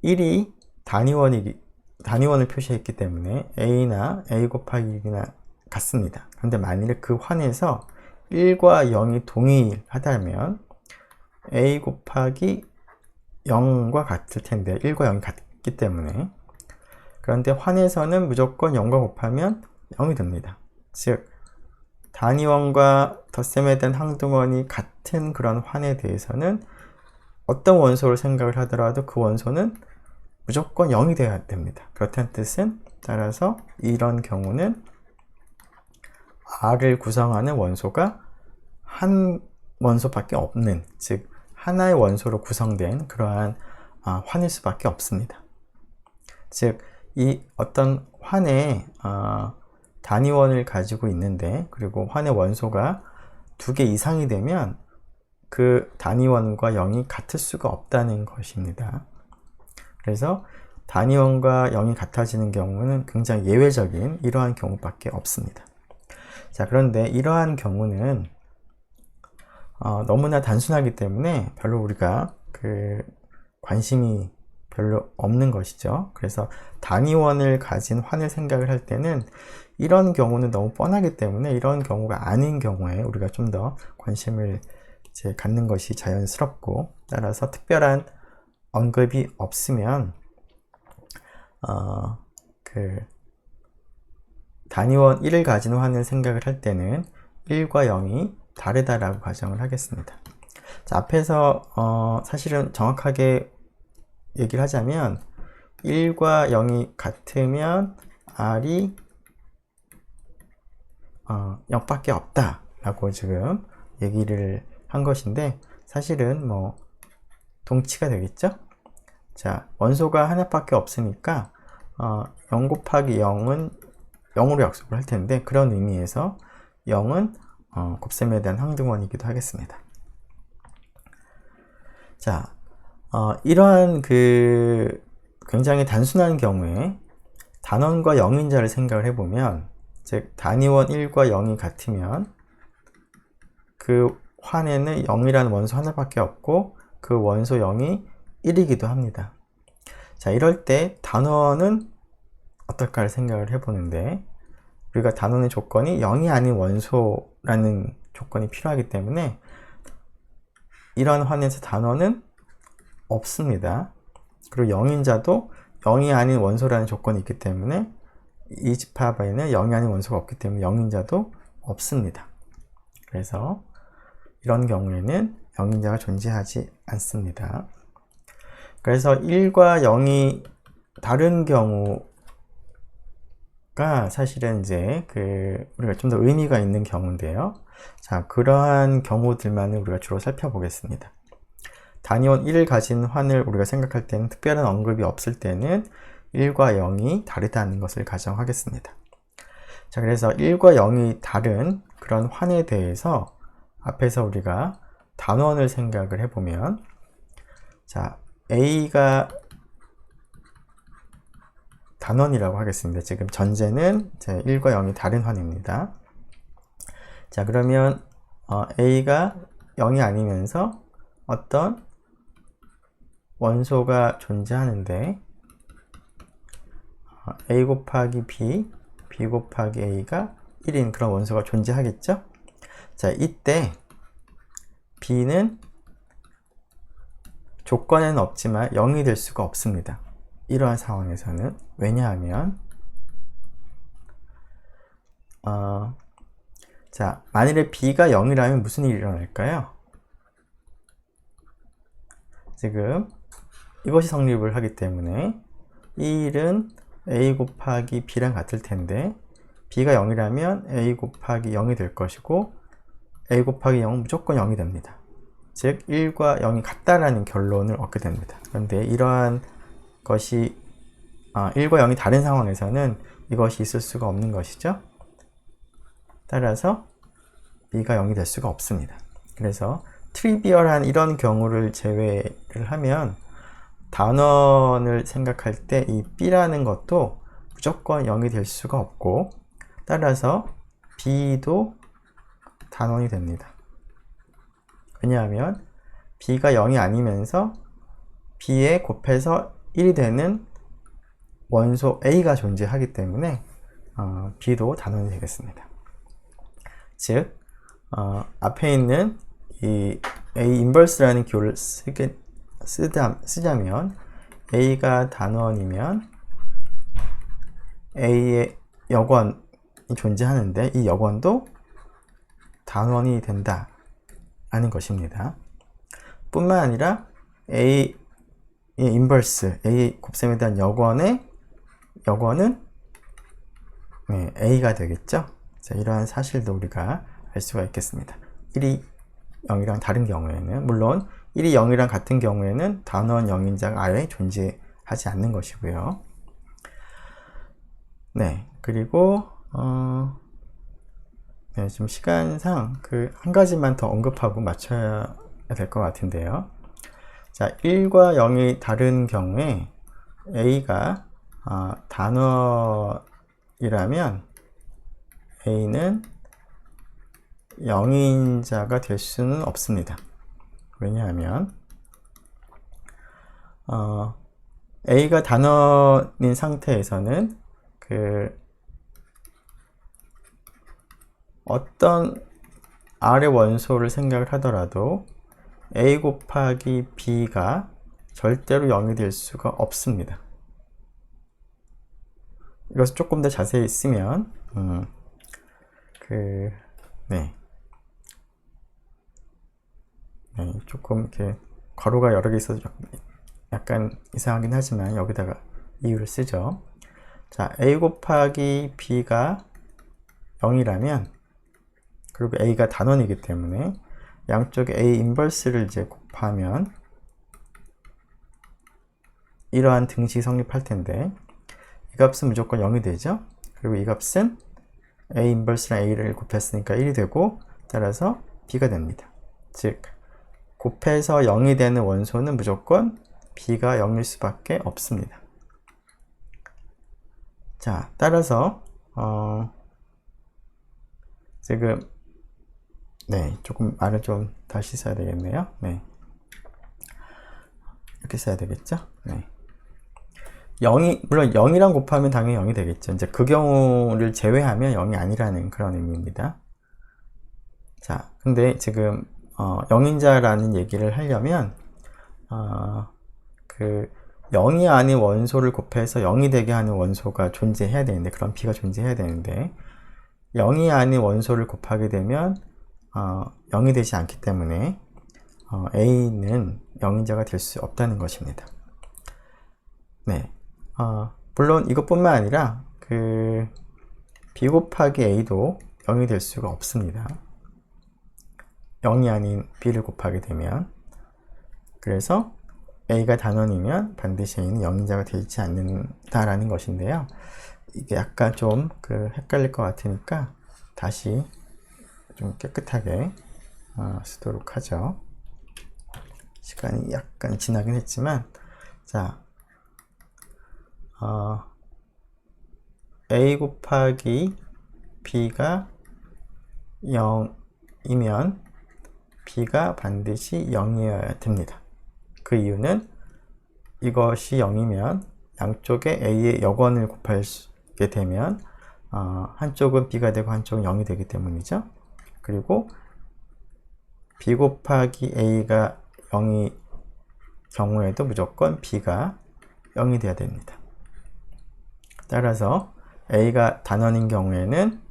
1이 단위원을 표시했기 때문에 A나 A 곱하기 1이나 같습니다. 그런데 만일에 그 환에서 1과 0이 동일하다면 A 곱하기 0과 같을 텐데 1과 0이 같기 때문에 그런데 환에서는 무조건 0과 곱하면 0이 됩니다. 즉 단위원과 덧셈에 대한 항등원이 같은 그런 환에 대해서는 어떤 원소를 생각을 하더라도 그 원소는 무조건 0이 되어야 됩니다. 그렇다는 뜻은 따라서 이런 경우는 R을 구성하는 원소가 한 원소밖에 없는, 즉 하나의 원소로 구성된 그러한 환일 수밖에 없습니다. 즉 이 어떤 환에 단위원을 가지고 있는데 그리고 환의 원소가 2개 이상이 되면 그 단위원과 0이 같을 수가 없다는 것입니다. 그래서 단위원과 0이 같아지는 경우는 굉장히 예외적인 이러한 경우밖에 없습니다. 자, 그런데 이러한 경우는 너무나 단순하기 때문에 별로 우리가 관심이 별로 없는 것이죠. 그래서 단위원을 가진 환을 생각을 할 때는 이런 경우는 너무 뻔하기 때문에 이런 경우가 아닌 경우에 우리가 좀 더 관심을 갖는 것이 자연스럽고 따라서 특별한 언급이 없으면 그 단위원 1을 가진 환을 생각을 할 때는 1과 0이 다르다라고 가정을 하겠습니다. 자, 앞에서 사실은 정확하게 얘기를 하자면 1과 0이 같으면 R이 0밖에 없다 라고 지금 얘기를 한 것인데, 사실은 뭐 동치가 되겠죠. 자, 원소가 하나밖에 없으니까 0 곱하기 0은 0으로 약속을 할 텐데, 그런 의미에서 0은 곱셈에 대한 항등원이기도 하겠습니다. 자, 이러한 굉장히 단순한 경우에 단원과 영인자를 생각을 해보면, 즉 단위원 1과 0이 같으면 그 환에는 0이라는 원소 하나밖에 없고 그 원소 0이 1이기도 합니다. 자, 이럴 때 단원은 어떨까를 생각을 해보는데, 우리가 단원의 조건이 0이 아닌 원소라는 조건이 필요하기 때문에 이런 환에서 단원은 없습니다. 그리고 영인자도 0이 아닌 원소라는 조건이 있기 때문에 이 집합에는 0이 아닌 원소가 없기 때문에 영인자도 없습니다. 그래서 이런 경우에는 영인자가 존재하지 않습니다. 그래서 1과 0이 다른 경우가 사실은 이제 우리가 좀 더 의미가 있는 경우인데요. 자, 그러한 경우들만을 우리가 주로 살펴보겠습니다. 단위원 1을 가진 환을 우리가 생각할 때는 특별한 언급이 없을 때는 1과 0이 다르다는 것을 가정하겠습니다. 자, 그래서 1과 0이 다른 그런 환에 대해서 앞에서 우리가 단원을 생각을 해보면, 자, A가 단원이라고 하겠습니다. 지금 전제는 1과 0이 다른 환입니다. 자, 그러면 A가 0이 아니면서 어떤 원소가 존재하는데 A 곱하기 B, B 곱하기 A가 1인 그런 원소가 존재하겠죠? 자, 이때 B는 조건에는 없지만 0이 될 수가 없습니다. 이러한 상황에서는. 왜냐하면 자, 만일에 B가 0이라면 무슨 일이 일어날까요? 지금 이것이 성립을 하기 때문에 이 일은 A 곱하기 B랑 같을 텐데, B가 0이라면 A 곱하기 0이 될 것이고 A 곱하기 0은 무조건 0이 됩니다. 즉 1과 0이 같다라는 결론을 얻게 됩니다. 그런데 이러한 것이 1과 0이 다른 상황에서는 이것이 있을 수가 없는 것이죠. 따라서 B가 0이 될 수가 없습니다. 그래서 트리비얼한 이런 경우를 제외를 하면 단원을 생각할 때 이 B라는 것도 무조건 0이 될 수가 없고, 따라서 B도 단원이 됩니다. 왜냐하면 B가 0이 아니면서 B에 곱해서 1이 되는 원소 A가 존재하기 때문에 B도 단원이 되겠습니다. 즉 앞에 있는 이 A 인버스라는 기호를 쓰자면 A가 단원이면 A의 여권이 존재하는데 이 여권도 단원이 된다 라는 것입니다. 뿐만 아니라 A의 인버스, A 곱셈에 대한 여권은 A가 되겠죠. 자, 이러한 사실도 우리가 알 수가 있겠습니다. 1이 0이랑 다른 경우에는, 물론 1이 0이랑 같은 경우에는 단원 영인자가 아예 존재하지 않는 것이고요. 네, 그리고 지금 시간상 한 가지만 더 언급하고 맞춰야 될 것 같은데요. 자, 1과 0이 다른 경우에 A가 단원이라면 A는 영인자가 될 수는 없습니다. 왜냐하면 A가 단원인 상태에서는 어떤 R의 원소를 생각을 하더라도 A 곱하기 B가 절대로 0이 될 수가 없습니다. 이것을 조금 더 자세히 쓰면 조금 이렇게 괄호가 여러 개 있어서 약간 이상하긴 하지만 여기다가 이유를 쓰죠. 자, a 곱하기 b가 0이라면, 그리고 a가 단원이기 때문에 양쪽에 a 인버스를 이제 곱하면 이러한 등식이 성립할 텐데, 이 값은 무조건 0이 되죠. 그리고 이 값은 a 인버스랑 a를 곱했으니까 1이 되고, 따라서 b가 됩니다. 즉 곱해서 0이 되는 원소는 무조건 b가 0일 수밖에 없습니다. 자, 따라서 지금 조금 말을 좀 다시 써야 되겠네요. 이렇게 써야 되겠죠. 0이, 물론 0이랑 곱하면 당연히 0이 되겠죠. 이제 그 경우를 제외하면 0이 아니라는 그런 의미입니다. 자, 근데 지금 0인자라는 얘기를 하려면 그 0이 아닌 원소를 곱해서 0이 되게 하는 원소가 존재해야 되는데, 그런 b가 존재해야 되는데 0이 아닌 원소를 곱하게 되면 0이 되지 않기 때문에 a는 0인자가 될 수 없다는 것입니다. 물론 이것뿐만 아니라 그 b 곱하기 a도 0이 될 수가 없습니다. 0이 아닌 b를 곱하게 되면. 그래서 a가 단원이면 반드시 a는 0인자가 되지 않는다라는 것인데요. 이게 약간 좀 헷갈릴 것 같으니까 다시 좀 깨끗하게 쓰도록 하죠. 시간이 약간 지나긴 했지만, 자, a 곱하기 b가 0이면 b가 반드시 0이어야 됩니다. 그 이유는 이것이 0이면 양쪽에 a의 역원을 곱하게 되면 한쪽은 b가 되고 한쪽은 0이 되기 때문이죠. 그리고 b 곱하기 a가 0이 경우에도 무조건 b가 0이 돼야 됩니다. 따라서 a가 단원인 경우에는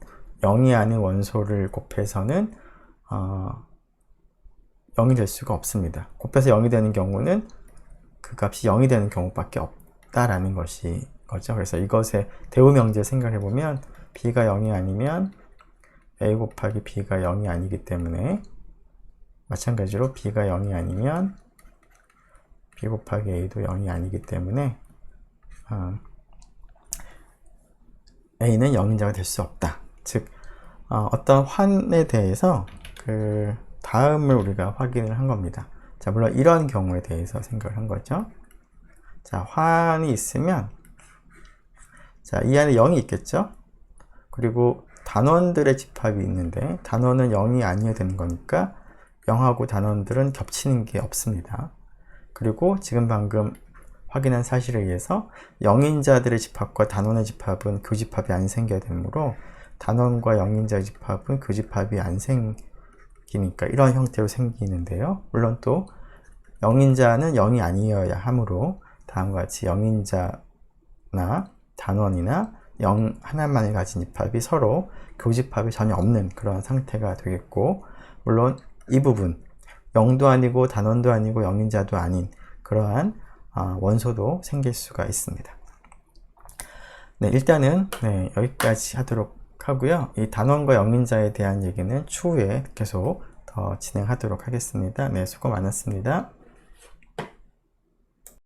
0이 아닌 원소를 곱해서는 0이 될 수가 없습니다. 곱해서 0이 되는 경우는 그 값이 0이 되는 경우밖에 없다라는 것이 거죠. 그래서 이것의 대우명제 생각해 보면 b가 0이 아니면 a 곱하기 b가 0이 아니기 때문에, 마찬가지로 b가 0이 아니면 b 곱하기 a도 0이 아니기 때문에 a는 0인자가 될 수 없다. 즉 어떤 환에 대해서 그 다음을 우리가 확인을 한 겁니다. 자, 물론 이런 경우에 대해서 생각을 한 거죠. 자, 환이 있으면, 자, 이 안에 0이 있겠죠. 그리고 단원들의 집합이 있는데 단원은 0이 아니어야 되는 거니까 0하고 단원들은 겹치는 게 없습니다. 그리고 지금 방금 확인한 사실에 의해서 0인자들의 집합과 단원의 집합은 교집합이 안 생겨야 되므로 단원과 0인자의 집합은 교집합이 안 생기니까 이런 형태로 생기는데요. 물론 또 0인자는 0이 아니어야 하므로 다음과 같이 0인자나 단원이나 0 하나만을 가진 집합이 서로 교집합이 전혀 없는 그런 상태가 되겠고, 물론 이 부분 0도 아니고 단원도 아니고 0인자도 아닌 그러한 원소도 생길 수가 있습니다. 일단은 여기까지 하도록 하고요. 이 단원과 0인자에 대한 얘기는 추후에 계속 더 진행하도록 하겠습니다. 수고 많았습니다.